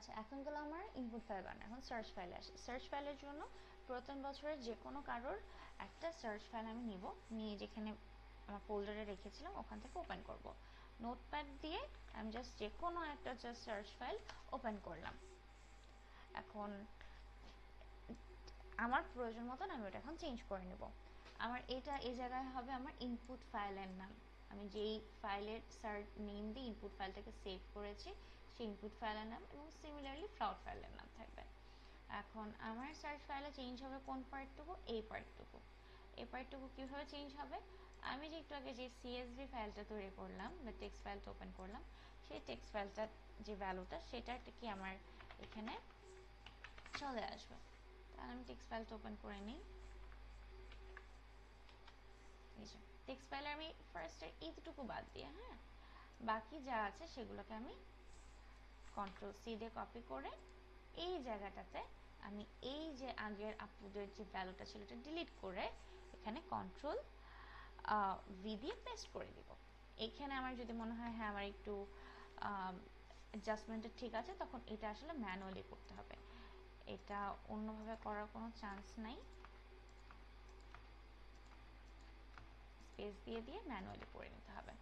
আচ্ছা, এখন গেল আমার ইনপুট ফাইল বানানো। এখন সার্চ ফাইলে আসে। সার্চ ফাইলের জন্য পুরাতন বছরের যে কোনো কারোর একটা সার্চ ফাইল আমি নিব, নিয়ে যেখানে আমার ফোল্ডারে রেখেছিলাম ওখান থেকে ওপেন করব। নোটপ্যাড দিয়ে আমি জাস্ট যে কোনো একটা জাস্ট সার্চ ফাইল ওপেন করলাম। এখন আমার প্রয়োজন মতন আমি ওটা এখন চেঞ্জ করে নেব। আমার এটা এই জায়গায় হবে আমার ইনপুট ফাইলের নাম। আমি যেই ফাইলের নেম দিয়ে ইনপুট ফাইলটাকে সেভ করেছি সেই ইনপুট ফাইলের নাম, এবং সিমিলারলি ফ্লাউট ফাইলের নাম থাকবে। এখন আমার সার্চ ফাইলে চেঞ্জ হবে কোন পার্টটুকু? এই পার্টটুকু। এই পার্টটুকু কীভাবে চেঞ্জ হবে? আমি যে একটু আগে যে সিএসভি ফাইলটা তৈরি করলাম বা টেক্সট ফাইলটা ওপেন করলাম, সেই টেক্সট ফাইলটার যে ভ্যালুটা সেটা কি আমার এখানে চলে আসবে। তাহলে আমি টেক্সট ফাইলটা ওপেন করে নিই। এই যে টেক্সট ফাইলে আমি ফার্স্টের এইটুকু বাদ দিয়ে, হ্যাঁ, বাকি যা আছে সেগুলোকে আমি কন্ট্রোল সি দিয়ে কপি করে এই জায়গাটাতে আমি এই যে আগের আপলোডের যে ভ্যালুটা ছিল এটা ডিলিট করে এখানে কন্ট্রোল ভি দিয়ে পেস্ট করে দিব। এখানে আমার যদি মনে হয় হ্যাঁ আমার একটু অ্যাডজাস্টমেন্টটা ঠিক আছে, তখন এটা আসলে ম্যানুয়ালি করতে হবে, এটা অন্যভাবে করার কোনো চান্স নাই। স্পেস দিয়ে দিয়ে ম্যানুয়ালি করে নিতে হবে,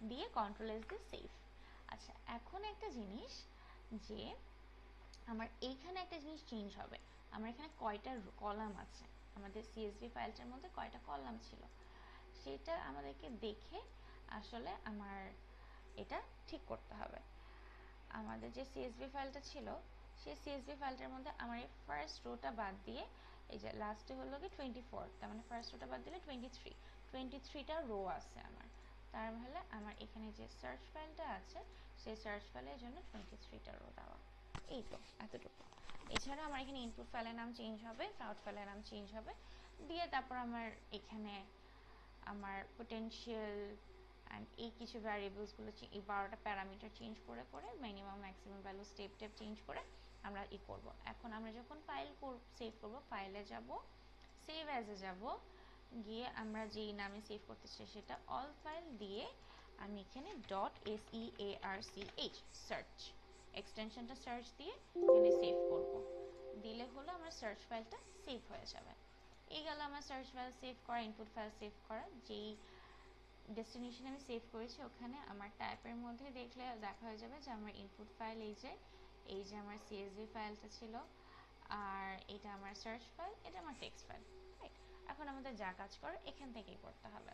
দিয়ে কন্ট্রোল এস দিয়ে সেভ। আচ্ছা, এখন একটা জিনিস যে আমার এইখানে একটা জিনিস চেঞ্জ হবে। আমার এখানে কয়টা কলাম আছে, আমাদের সিএসভি ফাইলটার মধ্যে কয়টা কলাম ছিল সেটা আমাদেরকে দেখে আসলে আমার এটা ঠিক করতে হবে। আমাদের যে সিএসভি ফাইলটা ছিল সেই সিএসভি ফাইলটার মধ্যে আমার এই ফার্স্ট রোটা বাদ দিয়ে, এই যে লাস্টে হলো কি 24, তার মানে ফার্স্ট রোটা বাদ দিলে 23টা রো আছে আমার। তার মানে আমার এখানে যে সার্চ ফাইলটা আছে সেই সার্চ ফাইলের জন্য 23টা রো দেওয়া। এই তো এতটুকু। এছাড়া আমার এখানে ইনপুট ফাইলের নাম চেঞ্জ হবে, ফ্লাউট ফাইলের নাম চেঞ্জ হবে, দিয়ে তারপর আমার এখানে আমার পোটেনশিয়াল অ্যান্ড এই কিছু ভ্যারিয়েবলসগুলো এই 12টা প্যারামিটার চেঞ্জ করে করে minimum maximum value step change করে আমরা করব। এখন আমরা যখন ফাইল সেভ করব, ফাইলে যাব, সেভ অ্যাজে যাব, গিয়ে আমরা যেই নামে সেভ করতে চাই সেটা অল ফাইল দিয়ে আমি এখানে .search সার্চ এক্সটেনশনটা সার্চ দিয়ে এখানে সেভ করব। দিলে হলো আমার সার্চ ফাইলটা সেভ হয়ে যাবে। এই গেল আমার সার্চ ফাইল সেভ করা, ইনপুট ফাইল সেভ করা। যেই ডেস্টিনেশন আমি সেভ করেছি ওখানে আমার টাইপের মধ্যে দেখলে দেখা হয়ে যাবে যে আমার ইনপুট ফাইল এই যে আমার সিএসভি ফাইলটা ছিল, আর এটা আমার সার্চ ফাইল, এটা আমার টেক্সট ফাইল। রাইট, এখন আমাদের যা কাজ করে এখান থেকেই করতে হবে।